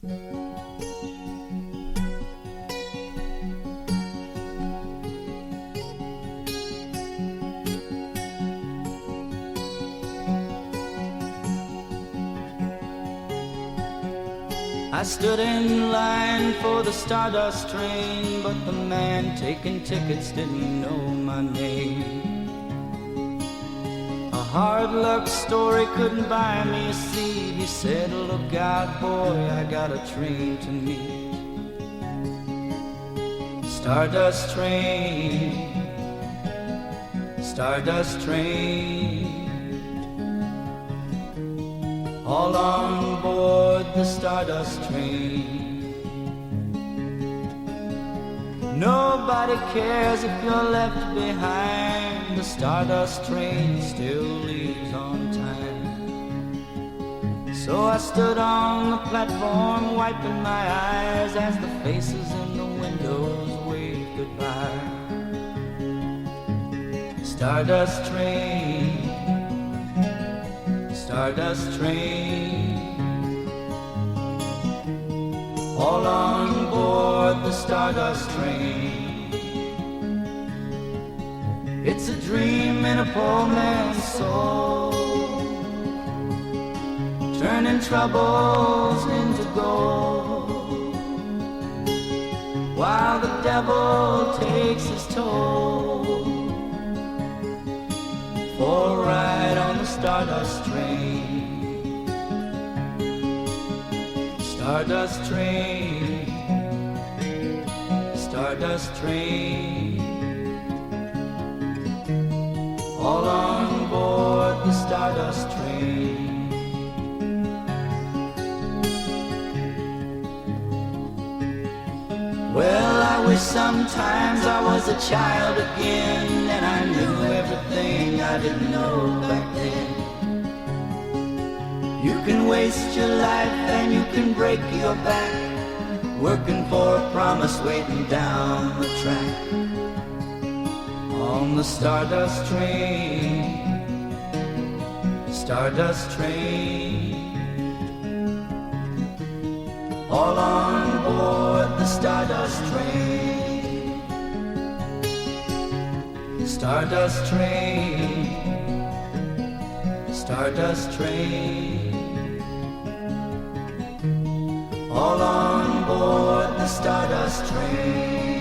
I stood in line for the Stardust Train, but the man taking tickets didn't know my name. A hard luck story couldn't buy me a seat. He said, look out, boy, I got a train to meet. Stardust Train, Stardust Train, all on board the Stardust Train. Nobody cares if you're left behind. The Stardust Train still leaves on time. So I stood on the platform wiping my eyes as the faces in the windows waved goodbye. Stardust Train, Stardust Train, all on board the Stardust Train. It's a dream in a poor man's soul, turning troubles into gold, while the devil takes his toll for a ride on the Stardust Train. Stardust Train, Stardust Train, all on board the Stardust Train. Well, I wish sometimes I was a child again, and I knew everything I didn't know back then. You can waste your life and you can break your back, working for a promise waiting down the track. On the Stardust Train, Stardust Train, all on board the Stardust Train. Stardust Train, Stardust Train, all on board the Stardust Train.